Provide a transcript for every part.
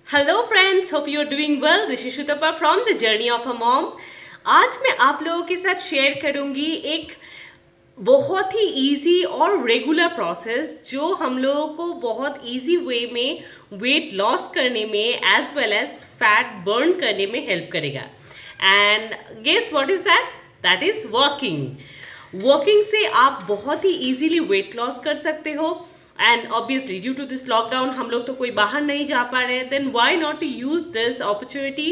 Hello friends, hope you are doing well. This is Shutapa from the journey of a mom. आज मैं आप लोगों के साथ शेयर करूंगी एक बहुत ही इजी और रेगुलर प्रोसेस जो हम लोगों को बहुत इजी वे में वेट लॉस करने में as well as fat burn करने में हेल्प करेगा। And guess what is that? That is walking. Walking से आप बहुत ही इजीली वेट लॉस कर सकते हो। And obviously due to this lockdown हम लोग तो कोई बाहर नहीं जा पा रहे हैं, then why not to use this opportunity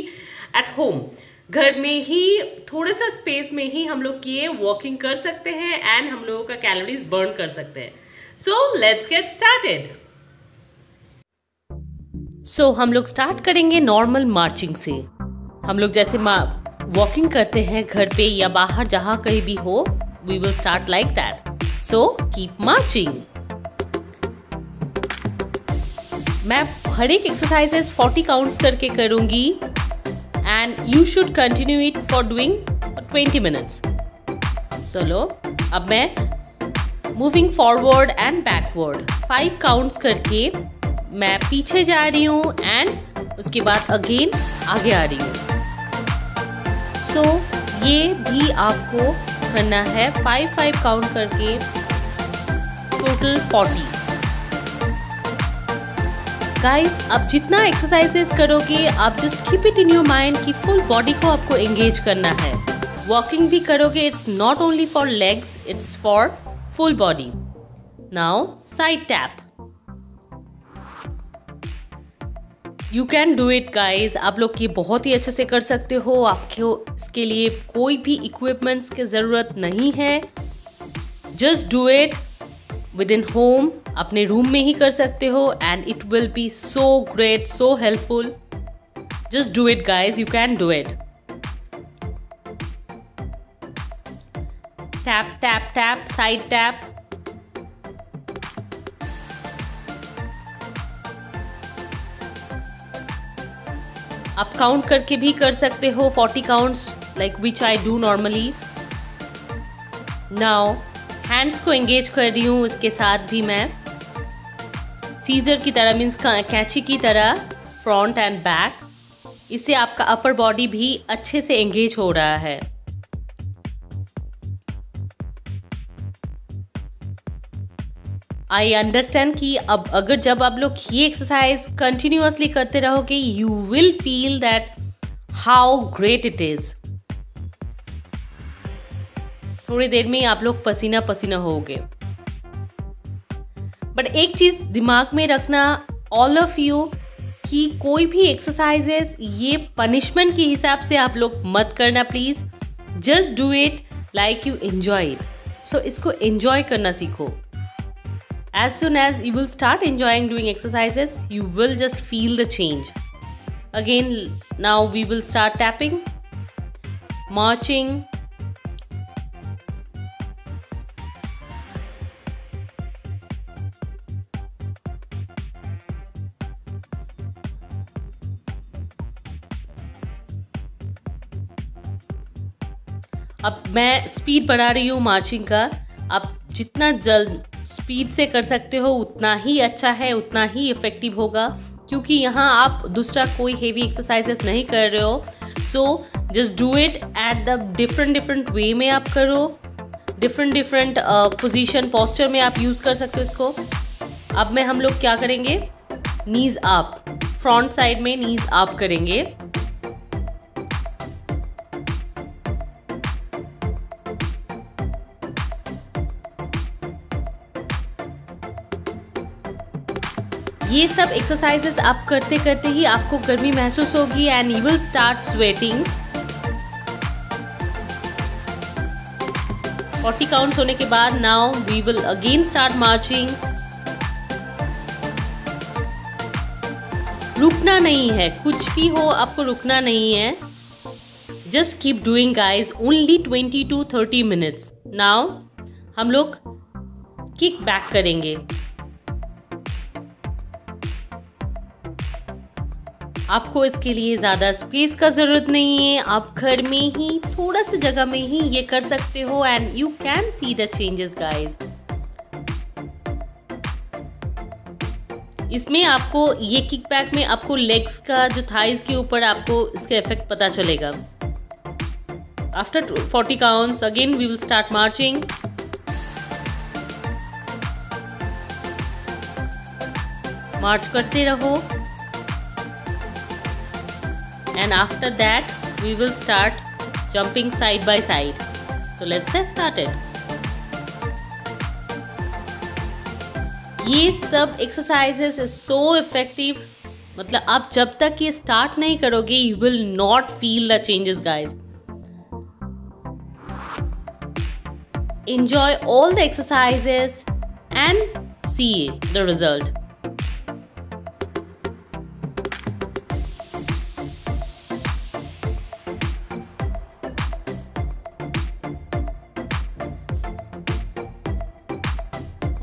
at home. घर में ही थोड़े सा स्पेस में ही हम लोग ये वॉकिंग कर सकते हैं एंड हम लोगों का कैलोरीज बर्न कर सकते हैं। So let's get started. So हम लोग स्टार्ट करेंगे नॉर्मल मार्चिंग से। हम लोग जैसे वॉकिंग करते हैं घर पे या बाहर जहाँ कहीं भी हो, we will start like that. So keep marching. मैं हर एक एक्सरसाइजेस 40 काउंट्स करके करूंगी and you should continue it for doing 20 minutes. चलो अब मैं moving forward and backward 5 counts करके मैं पीछे जा रही हूँ एंड उसके बाद अगेन आगे आ रही हूँ। सो ये भी आपको करना है 5 काउंट करके, टोटल 40। गाइस, अब जितना एक्सरसाइजेस करोगे आप just keep it in your mind कि फुल बॉडी को आपको एंगेज करना है। वॉकिंग भी करोगे, it's not only for legs, it's for full body. Now side tap. You can do it guys. आप लोग ये बहुत ही अच्छे से कर सकते हो। आपको इसके लिए कोई भी इक्विपमेंट्स की ज़रूरत नहीं है। Just do it with in home. अपने रूम में ही कर सकते हो and it will be so great, so helpful. Just do it guys, you can do it. Tap tap tap, side tap. आप काउंट करके भी कर सकते हो 40 counts like which I do normally. Now hands को एंगेज कर रही हूँ, इसके साथ भी मैं सीजर की तरह, मीन्स कैंची की तरह, फ्रंट एंड बैक। इससे आपका अपर बॉडी भी अच्छे से एंगेज हो रहा है। आई अंडरस्टैंड कि अब अगर जब आप लोग ये एक्सरसाइज कंटिन्यूअसली करते रहोगे, you will feel that how great it is. थोड़ी देर में आप लोग पसीना पसीना होगे। बट एक चीज दिमाग में रखना ऑल ऑफ यू कि कोई भी एक्सरसाइजेस ये पनिशमेंट के हिसाब से आप लोग मत करना please. Just do it like you enjoy it. So इसको एंजॉय करना सीखो। As soon as you will start enjoying doing exercises, you will just feel the change. Again now we will start tapping, marching. अब मैं speed बढ़ा रही हूँ marching का। आप जितना जल्द स्पीड से कर सकते हो उतना ही अच्छा है, उतना ही इफेक्टिव होगा, क्योंकि यहाँ आप दूसरा कोई हेवी एक्सरसाइजेस नहीं कर रहे हो। So just do it at the different way में आप करो। डिफरेंट पोजीशन, पोस्चर में आप यूज़ कर सकते हो इसको। अब में हम लोग क्या करेंगे, नीज अप, फ्रंट साइड में नीज अप करेंगे। ये सब एक्सरसाइजेस आप करते करते ही आपको गर्मी महसूस होगी and you will start sweating. 40 counts होने के बाद now we will again start marching. रुकना नहीं है, कुछ भी हो आपको रुकना नहीं है। Just keep doing guys, only 20 to 30 minutes. Now हम लोग किक बैक करेंगे। आपको इसके लिए ज़्यादा स्पेस का ज़रूरत नहीं है। आप घर में ही थोड़ा सा जगह में ही ये कर सकते हो and you can see the changes guys. इसमें आपको ये किक बैक में आपको लेग्स का जो थाइज के ऊपर आपको इसका इफेक्ट पता चलेगा। After 40 counts again we will start marching. March करते रहो and after that we will start jumping side by side. So let's get started. ये सब एक्सरसाइजेस इज सो इफेक्टिव, मतलब आप जब तक ये स्टार्ट नहीं करोगे you will not feel the changes guys. Enjoy all the exercises and see the result.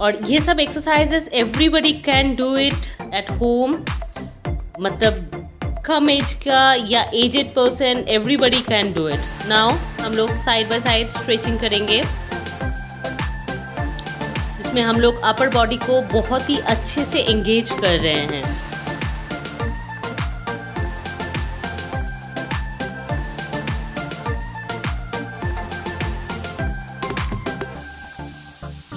और ये सब exercises everybody can do it at home, मतलब कम एज का या aged person everybody can do it. Now हम लोग साइड बाय साइड स्ट्रेचिंग करेंगे, जिसमें हम लोग अपर बॉडी को बहुत ही अच्छे से एंगेज कर रहे हैं।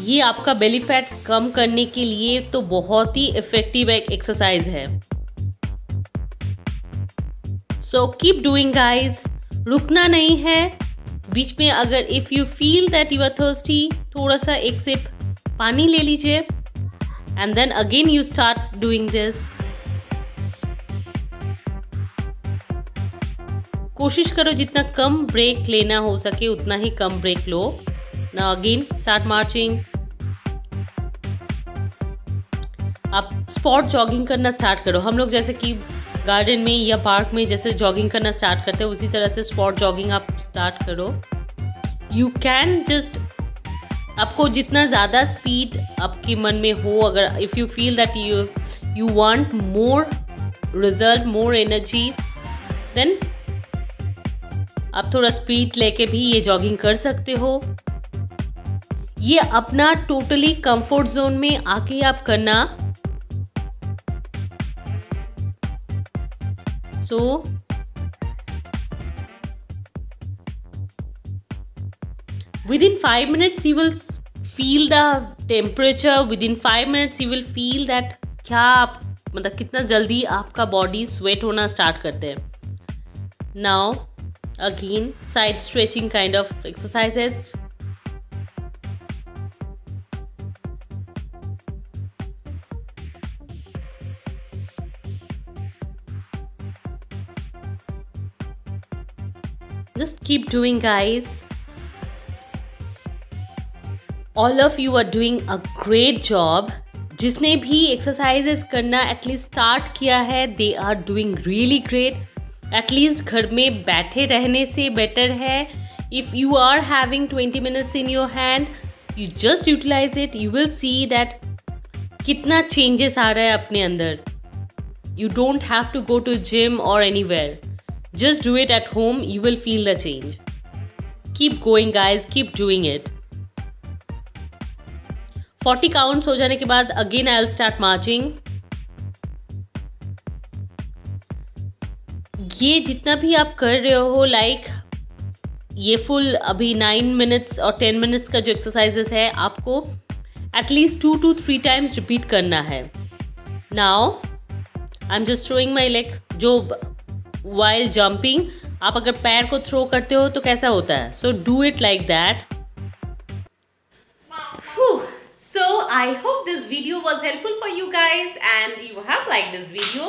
ये आपका बेली फैट कम करने के लिए तो बहुत ही इफेक्टिव एक एक्सरसाइज है। सो कीप डूइंग गाइज, रुकना नहीं है। बीच में अगर if you feel that you are thirsty, थोड़ा सा एक सिप पानी ले लीजिए and then again you start doing this. कोशिश करो जितना कम ब्रेक लेना हो सके उतना ही कम ब्रेक लो। Now again start marching. आप स्पॉट जॉगिंग करना स्टार्ट करो। हम लोग जैसे कि गार्डन में या पार्क में जैसे जॉगिंग करना स्टार्ट करते हैं उसी तरह से स्पॉट जॉगिंग आप स्टार्ट करो। यू कैन जस्ट, आपको जितना ज़्यादा स्पीड आपके मन में हो, अगर if you feel that you want more result, more energy, then आप थोड़ा स्पीड लेके भी ये जॉगिंग कर सकते हो। ये अपना टोटली कंफर्ट जोन में आके आप करना। So within 5 minutes you will feel the temperature, within 5 minutes you will feel that क्या आप, मतलब कितना जल्दी आपका बॉडी स्वेट होना स्टार्ट करते हैं। Now again side stretching kind of exercises. Just keep doing guys. All of you are doing a great job. जिसने भी एक्सरसाइजेस करना एटलीस्ट स्टार्ट किया है, they are doing really great. At least घर में बैठे रहने से बेटर है। If you are having 20 minutes in your hand, you just utilize it. You will see that कितना चेंजेस आ रहा है अपने अंदर। You don't have to go to gym or anywhere. Just do it at home, you will feel the change. Keep going guys, keep doing it. 40 counts हो जाने के बाद again I'll start marching. ये जितना भी आप कर रहे हो, लाइक ये फुल अभी 9 minutes और 10 minutes का जो एक्सरसाइजेस है आपको एटलीस्ट 2 to 3 times रिपीट करना है। Now I'm just throwing my leg. जो while jumping आप अगर पैर को थ्रो करते हो तो कैसा होता है, so do it like that. So I hope this video was helpful for you guys and you have liked this video.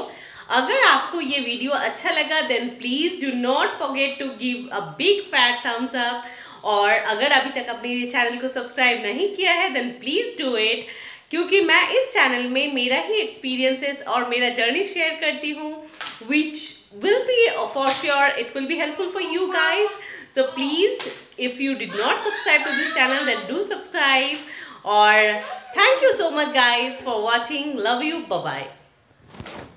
अगर आपको ये वीडियो अच्छा लगा then please do not forget to give a big fat thumbs up. और अगर अभी तक अपने चैनल को सब्सक्राइब नहीं किया है then please do it, क्योंकि मैं इस चैनल में मेरा ही एक्सपीरियंसेस और मेरा जर्नी शेयर करती हूँ which will be for sure it will be helpful for you guys. So please if you did not subscribe to this channel then do subscribe. Or thank you so much guys for watching. Love you. Bye bye.